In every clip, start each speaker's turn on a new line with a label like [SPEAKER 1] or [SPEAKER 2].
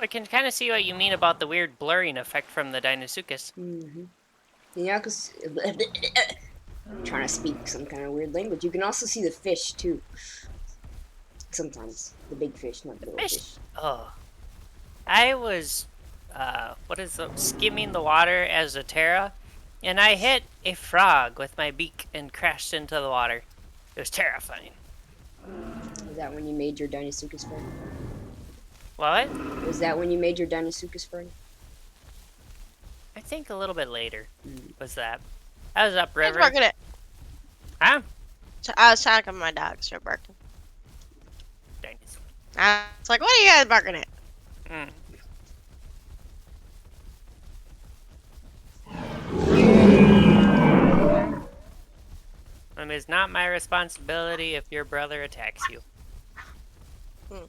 [SPEAKER 1] I can kind of see what you mean about the weird blurring effect from the Deinosuchus.
[SPEAKER 2] Mm-hmm. Yeah, because I'm trying to speak some kind of weird language. You can also see the fish too. Sometimes the big fish, not the
[SPEAKER 1] The
[SPEAKER 2] little
[SPEAKER 1] fish.
[SPEAKER 2] fish.
[SPEAKER 1] Oh, I was, skimming the water as a Terra, and I hit a frog with my beak and crashed into the water. It was terrifying.
[SPEAKER 2] Was that when you made your Deinosuchus friend?
[SPEAKER 1] What?
[SPEAKER 2] Was that when you made your Deinosuchus friend?
[SPEAKER 1] I think a little bit later
[SPEAKER 2] Mm.
[SPEAKER 1] was that. I was
[SPEAKER 3] Who's
[SPEAKER 1] upriver.
[SPEAKER 3] barking it?
[SPEAKER 1] Huh?
[SPEAKER 3] So I was talking, my dogs are barking.
[SPEAKER 1] Dinosaur.
[SPEAKER 3] I was like, what are you guys barking at?
[SPEAKER 1] Mm. It is not my responsibility if your brother attacks you.
[SPEAKER 3] Hmm.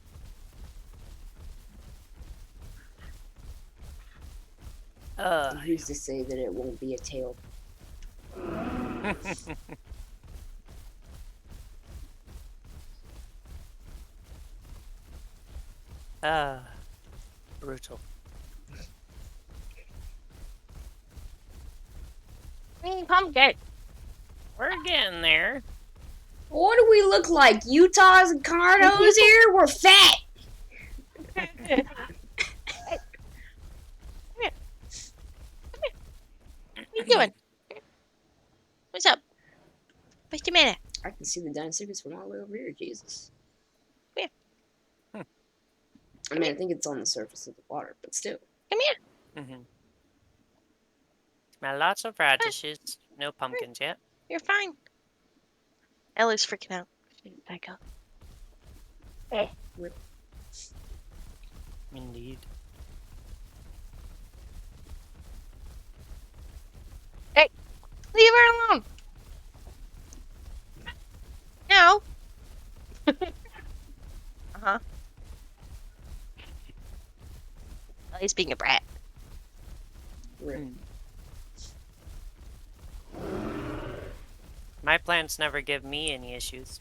[SPEAKER 2] Who's to say that it won't be a tail?
[SPEAKER 1] Brutal.
[SPEAKER 3] Pumpkin.
[SPEAKER 1] We're getting there.
[SPEAKER 2] What do we look like? Utahs and Cardos here? We're fat!
[SPEAKER 3] What are you doing? What's up? Wait a minute.
[SPEAKER 2] I can see the Deinosuchus from all the way over here, Jesus.
[SPEAKER 3] Come
[SPEAKER 2] I mean, I think it's on the surface of the water, but still.
[SPEAKER 3] Come here.
[SPEAKER 1] Mm-hmm. Smell lots of radishes. No pumpkins yet.
[SPEAKER 3] You're fine. Ellie's freaking out. Back up. Hey.
[SPEAKER 1] Indeed.
[SPEAKER 3] Leave her alone. No. Uh-huh. Ellie's being a brat.
[SPEAKER 2] Rip.
[SPEAKER 1] My plants never give me any issues.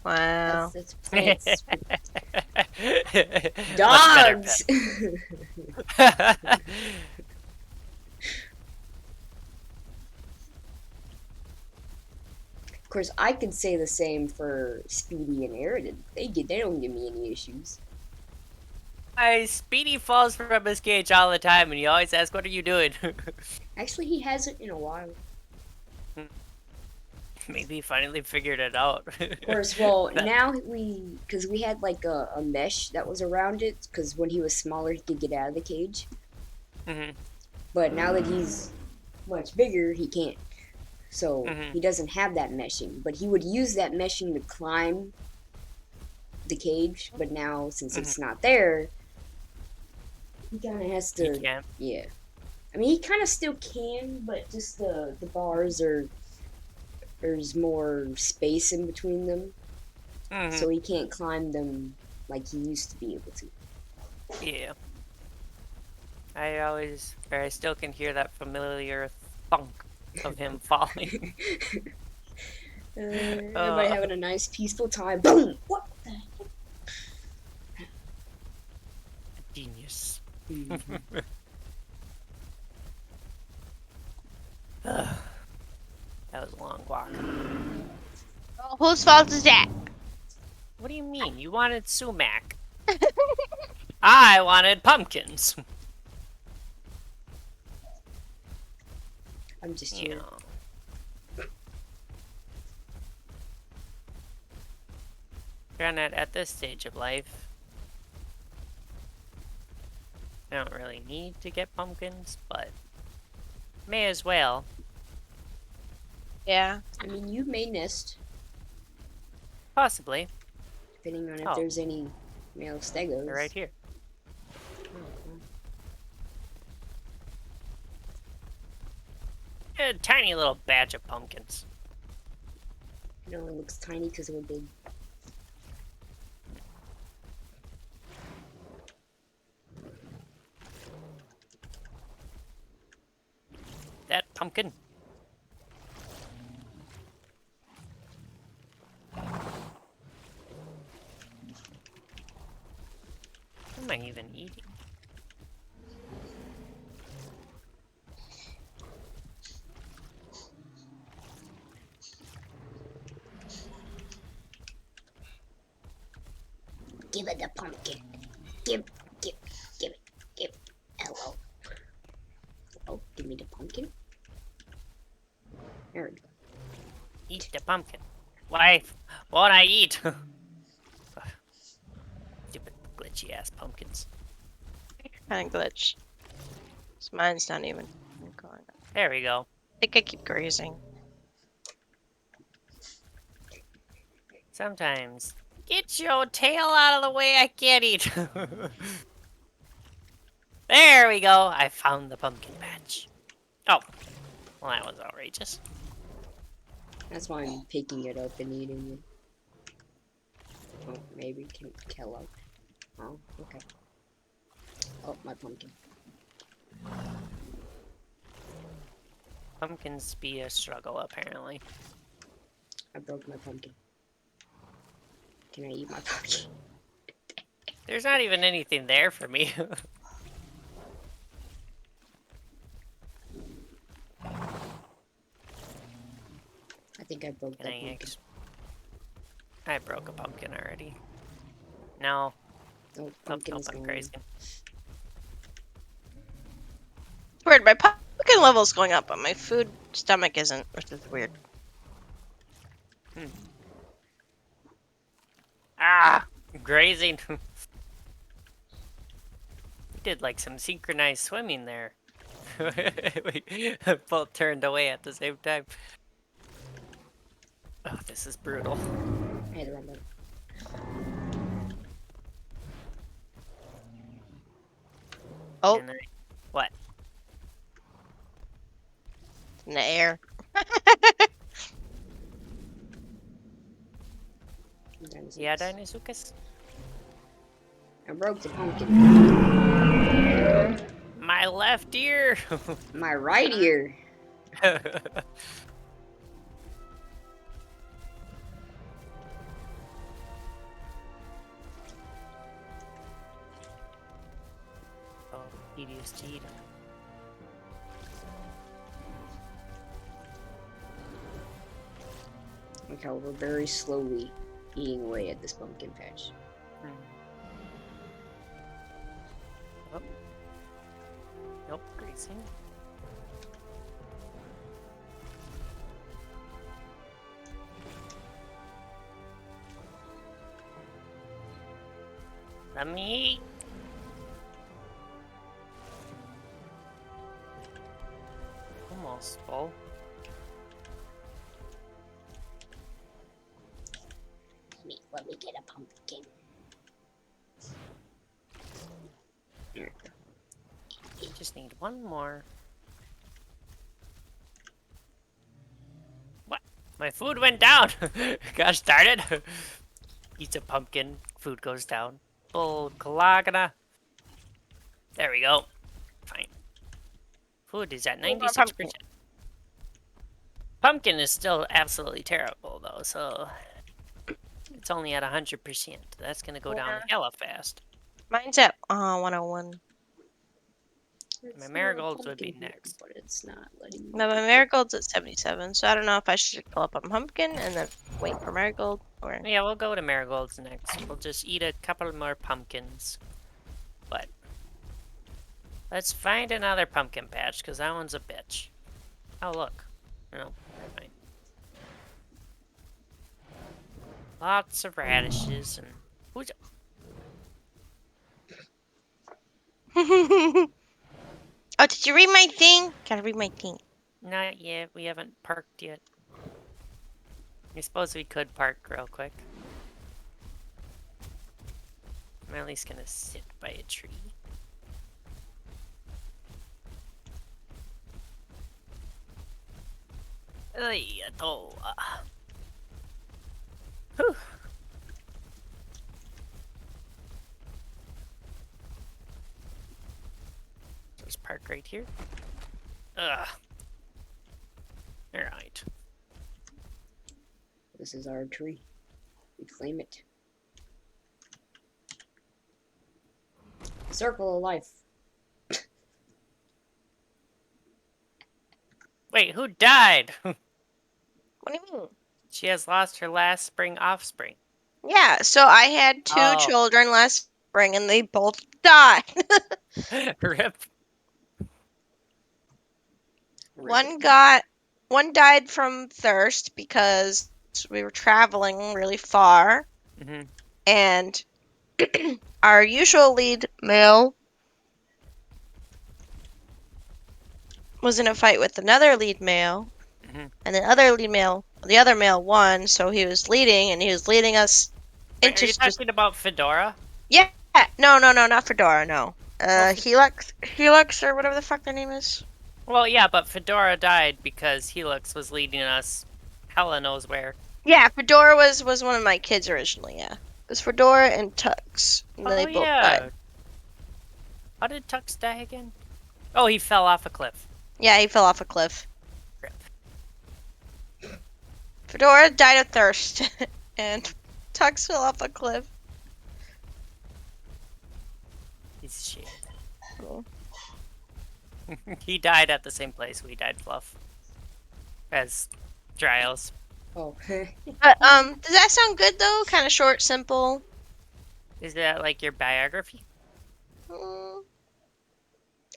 [SPEAKER 3] Wow.
[SPEAKER 2] That's plants.
[SPEAKER 1] Much better
[SPEAKER 2] Dogs!
[SPEAKER 1] pet.
[SPEAKER 2] Of course, I could say the same for Speedy and Aridin. They don't give me any issues.
[SPEAKER 1] Speedy falls from his cage all the time, and you always ask, "What are you doing?"
[SPEAKER 2] Actually, he hasn't in a while.
[SPEAKER 1] Maybe he finally figured it out.
[SPEAKER 2] Of course, well, now because we had like a mesh that was around it, because when he was smaller, he could get out of the cage.
[SPEAKER 1] Mm-hmm.
[SPEAKER 2] But now that he's much bigger, he can't. So
[SPEAKER 1] Mm-hmm.
[SPEAKER 2] he doesn't have that meshing. But he would use that meshing to climb the cage. But now, since it's not there, he kind of has to.
[SPEAKER 1] He can't.
[SPEAKER 2] Yeah. I mean, he kind of still can, but just the bars are. There's more space in between them.
[SPEAKER 1] Mm-hmm.
[SPEAKER 2] So he can't climb them like he used to be able to.
[SPEAKER 1] Yeah. I still can hear that familiar thunk of him falling.
[SPEAKER 2] Everybody having a nice peaceful time. Boom! What the heck?
[SPEAKER 1] Genius.
[SPEAKER 2] Mm-hmm.
[SPEAKER 1] That was a long walk.
[SPEAKER 3] Oh, whose fault is that?
[SPEAKER 1] What do you mean? You wanted sumac. I wanted pumpkins.
[SPEAKER 2] I'm just here.
[SPEAKER 1] Granted, at this stage of life, I don't really need to get pumpkins, but may as well.
[SPEAKER 3] Yeah.
[SPEAKER 2] I mean, you may nest,
[SPEAKER 1] Possibly.
[SPEAKER 2] depending on if there's any male stegos.
[SPEAKER 1] They're right here. A tiny little batch of pumpkins.
[SPEAKER 2] It only looks tiny because we're big.
[SPEAKER 1] That pumpkin. What am I even eating?
[SPEAKER 2] Give it the pumpkin. Give it. Hello. Oh, give me the pumpkin. There we go.
[SPEAKER 1] Eat the pumpkin. Why won't I eat? Stupid glitchy ass pumpkins.
[SPEAKER 3] Kind of glitch. So mine's not even going up.
[SPEAKER 1] There we go.
[SPEAKER 3] I think I keep grazing.
[SPEAKER 1] Sometimes. Get your tail out of the way, I can't eat. There we go. I found the pumpkin patch. Oh. Well, that was outrageous.
[SPEAKER 2] That's why I'm picking it up and eating it. Oh, maybe can kill it. Oh, okay. Oh, my pumpkin.
[SPEAKER 1] Pumpkins be a struggle, apparently.
[SPEAKER 2] I broke my pumpkin. Can I eat my pumpkin?
[SPEAKER 1] There's not even anything there for me.
[SPEAKER 2] I think I broke
[SPEAKER 1] Can
[SPEAKER 2] that
[SPEAKER 1] I
[SPEAKER 2] pumpkin.
[SPEAKER 1] I broke a pumpkin already. No.
[SPEAKER 2] Oh,
[SPEAKER 1] Nope,
[SPEAKER 2] pumpkin
[SPEAKER 1] nope,
[SPEAKER 2] is
[SPEAKER 1] I'm
[SPEAKER 2] gone.
[SPEAKER 1] crazy.
[SPEAKER 3] Weird, my pumpkin level's going up, but my food stomach isn't, which is weird.
[SPEAKER 1] Ah! Grazing. We did like some synchronized swimming there. We both turned away at the same time. Oh, this is brutal.
[SPEAKER 2] I had the wrong button.
[SPEAKER 3] Oh,
[SPEAKER 1] And what?
[SPEAKER 3] in the air.
[SPEAKER 1] Yeah, Dinosuchus?
[SPEAKER 2] I broke the pumpkin.
[SPEAKER 1] My left ear!
[SPEAKER 2] My right ear.
[SPEAKER 1] Oh, tedious deed.
[SPEAKER 2] Look how we're very slowly eating away at this pumpkin patch.
[SPEAKER 1] Oh. Nope, grazing. Let me eat. Almost full.
[SPEAKER 2] Let me get a pumpkin. Here.
[SPEAKER 1] Just need one more. What? My food went down! Gosh darn it! Eats a pumpkin, food goes down. Oh, Kalagana. There we go. Fine. Food is at
[SPEAKER 3] More
[SPEAKER 1] 96%.
[SPEAKER 3] pumpkin.
[SPEAKER 1] Pumpkin is still absolutely terrible, though, so it's only at 100%. That's gonna go down
[SPEAKER 3] Yeah.
[SPEAKER 1] hella fast.
[SPEAKER 3] Mine's at 101.
[SPEAKER 1] My marigolds would be next.
[SPEAKER 2] But it's not letting me.
[SPEAKER 3] No, my marigold's at 77, so I don't know if I should pull up a pumpkin and then wait for marigold or.
[SPEAKER 1] Yeah, we'll go to marigolds next. We'll just eat a couple more pumpkins. But let's find another pumpkin patch, because that one's a bitch. Oh, look. No, never mind. Lots of radishes and... Who's...
[SPEAKER 3] Oh, did you read my thing? Gotta read my thing.
[SPEAKER 1] Not yet. We haven't parked yet. I suppose we could park real quick. I'm at least gonna sit by a tree. Ay, ito. Whew. Just park right here. Ugh. Alright.
[SPEAKER 2] This is our tree. We claim it. Circle of life.
[SPEAKER 1] Wait, who died?
[SPEAKER 3] What do you mean?
[SPEAKER 1] She has lost her last spring offspring.
[SPEAKER 3] Yeah, so I had two
[SPEAKER 1] Oh.
[SPEAKER 3] children last spring and they both died.
[SPEAKER 1] Rip.
[SPEAKER 3] One died from thirst because we were traveling really far
[SPEAKER 1] Hmm.
[SPEAKER 3] and our usual lead male was in a fight with another lead male,
[SPEAKER 1] Hmm.
[SPEAKER 3] and the other male won, so he was leading, and he was leading us
[SPEAKER 1] Wait, are
[SPEAKER 3] into
[SPEAKER 1] you
[SPEAKER 3] just
[SPEAKER 1] talking about Fedora?
[SPEAKER 3] yeah. No, not Fedora. No,
[SPEAKER 1] Well,
[SPEAKER 3] Helix, or whatever the fuck their name is.
[SPEAKER 1] well, yeah, but Fedora died because Helix was leading us. Hella knows where.
[SPEAKER 3] Yeah, Fedora was one of my kids originally. Yeah, it was Fedora and Tux, and then
[SPEAKER 1] Oh
[SPEAKER 3] they both died.
[SPEAKER 1] yeah. How did Tux die again? Oh, he fell off a cliff.
[SPEAKER 3] Yeah, he fell off a cliff.
[SPEAKER 1] Rip.
[SPEAKER 3] Fedora died of thirst, and Tux fell off a cliff.
[SPEAKER 1] He's a shit.
[SPEAKER 3] Cool.
[SPEAKER 1] He died at the same place we died, Fluff. As Dryos.
[SPEAKER 2] Oh.
[SPEAKER 3] But does that sound good though? Kind of short, simple.
[SPEAKER 1] Is that like your biography?
[SPEAKER 3] Mm,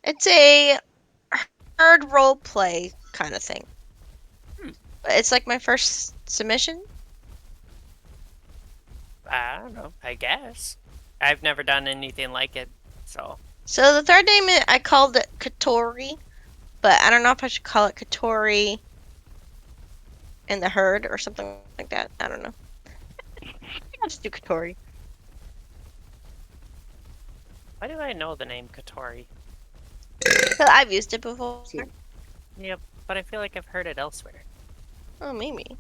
[SPEAKER 3] It's a hard role play kind of thing.
[SPEAKER 1] Hmm.
[SPEAKER 3] It's like my first submission.
[SPEAKER 1] I don't know. I guess. I've never done anything like it, so.
[SPEAKER 3] So the third name I called it Katori, but I don't know if I should call it Katori in the herd or something like that. I don't know. I'll just do Katori.
[SPEAKER 1] Why do I know the name Katori?
[SPEAKER 3] I've used it before.
[SPEAKER 2] See,
[SPEAKER 1] Yep, but I feel like I've heard it elsewhere.
[SPEAKER 3] Oh, maybe.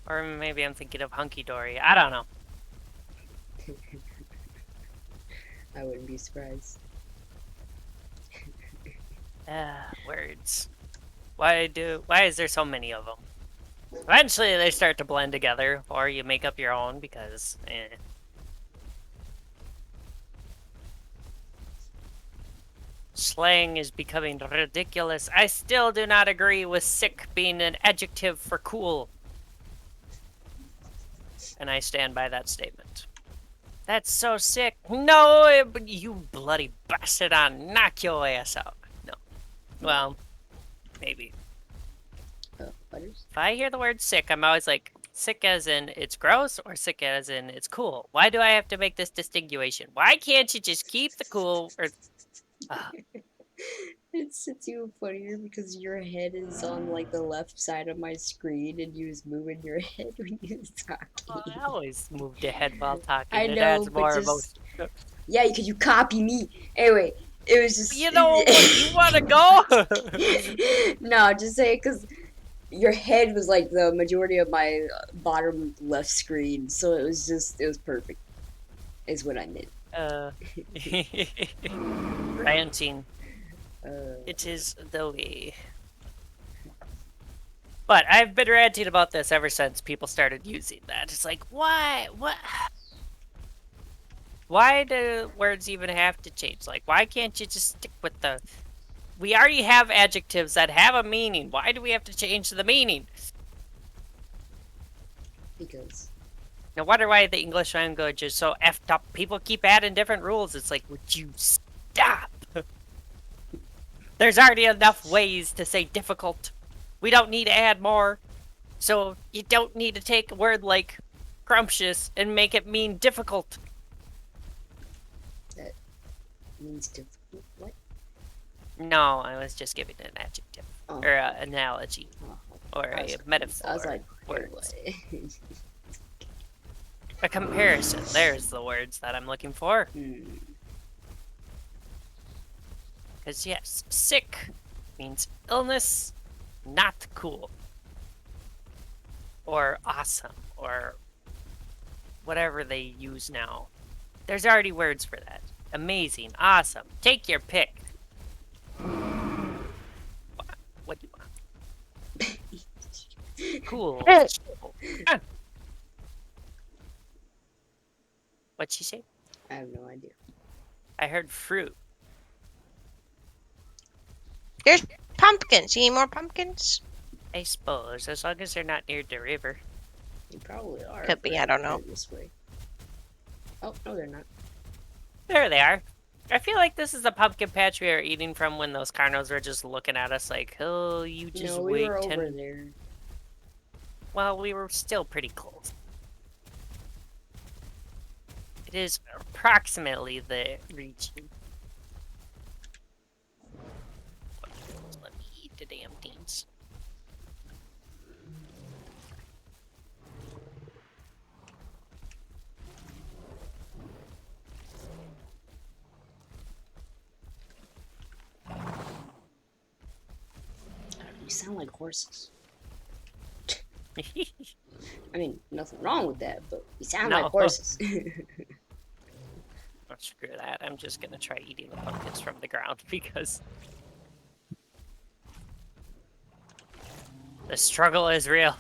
[SPEAKER 1] Or maybe I'm thinking of Hunky Dory. I don't know.
[SPEAKER 2] I wouldn't be surprised.
[SPEAKER 1] Words. Why is there so many of them? Eventually they start to blend together, or you make up your own because, Slang is becoming ridiculous. I still do not agree with sick being an adjective for cool. And I stand by that statement. That's so sick. No, you bloody bastard, I'll knock your ass out. No. Well, maybe.
[SPEAKER 2] Butters?
[SPEAKER 1] If I hear the word sick, I'm always like, sick as in it's gross or sick as in it's cool? Why do I have to make this distinguishing? Why can't you just keep the cool or...
[SPEAKER 2] It's even funnier because your head is on like the left side of my screen and you was moving your head when you was
[SPEAKER 1] Well,
[SPEAKER 2] talking.
[SPEAKER 1] I always move the head while talking.
[SPEAKER 2] I
[SPEAKER 1] It
[SPEAKER 2] know,
[SPEAKER 1] adds
[SPEAKER 2] but
[SPEAKER 1] more
[SPEAKER 2] just
[SPEAKER 1] emotion.
[SPEAKER 2] yeah, because you copy me. Anyway, it was just
[SPEAKER 1] You know what? You want to go?
[SPEAKER 2] no, just say because your head was like the majority of my bottom left screen, so it was perfect. Is what I meant.
[SPEAKER 1] uh, ranting.
[SPEAKER 2] Uh,
[SPEAKER 1] It is the way. But I've been ranting about this ever since people started using that. It's like, why? What? Why do words even have to change? Like, why can't you just stick with the... We already have adjectives that have a meaning. Why do we have to change the meaning?
[SPEAKER 2] because
[SPEAKER 1] No wonder why the English language is so effed up. People keep adding different rules. It's like, would you stop? There's already enough ways to say difficult. We don't need to add more. So you don't need to take a word like scrumptious and make it mean difficult.
[SPEAKER 2] that means difficult. What?
[SPEAKER 1] No, I was just giving an adjective.
[SPEAKER 2] Oh.
[SPEAKER 1] Or an analogy.
[SPEAKER 2] Oh,
[SPEAKER 1] Or
[SPEAKER 2] I
[SPEAKER 1] a
[SPEAKER 2] was
[SPEAKER 1] metaphor.
[SPEAKER 2] I was like,
[SPEAKER 1] words.
[SPEAKER 2] what?
[SPEAKER 1] A comparison. There's the words that I'm looking for. Because yes, sick means illness, not cool. Or awesome. Or whatever they use now. There's already words for that. Amazing, awesome. Take your pick. What do you want? Cool. Ah. What'd she say?
[SPEAKER 2] I have no idea.
[SPEAKER 1] I heard fruit.
[SPEAKER 3] There's pumpkins. You need more pumpkins?
[SPEAKER 1] I suppose, as long as they're not near the river.
[SPEAKER 2] They probably are.
[SPEAKER 3] Could be,
[SPEAKER 2] but
[SPEAKER 3] I don't know.
[SPEAKER 2] they're this way. Oh no, they're not.
[SPEAKER 1] There they are. I feel like this is the pumpkin patch we were eating from when those carnos were just looking at us like, oh, you just
[SPEAKER 2] No, we
[SPEAKER 1] wait
[SPEAKER 2] were
[SPEAKER 1] 10.
[SPEAKER 2] over there.
[SPEAKER 1] Well, we were still pretty close. It is approximately the region. Let me eat the damn things.
[SPEAKER 2] You sound like horses. I mean, nothing wrong with that, but you sound
[SPEAKER 1] No.
[SPEAKER 2] like horses.
[SPEAKER 1] Oh, screw that. I'm just gonna try eating the pumpkins from the ground because the struggle is real.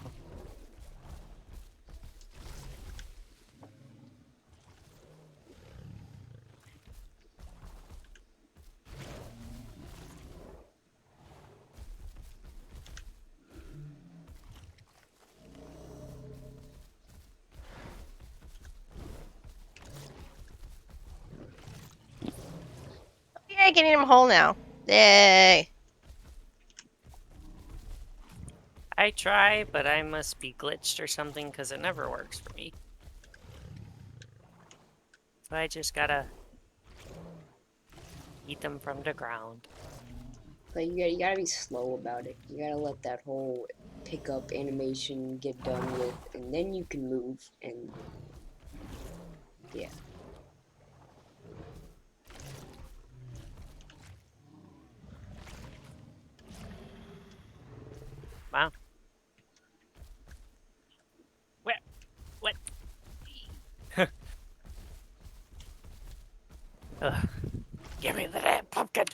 [SPEAKER 3] Yay, getting him whole now. Yay.
[SPEAKER 1] I try, but I must be glitched or something because it never works for me. So I just gotta eat them from the ground.
[SPEAKER 2] But you gotta be slow about it. You gotta let that whole pickup animation get done with, and then you can move, and yeah.
[SPEAKER 1] Wow. What? Ugh. Give me the damn pumpkin.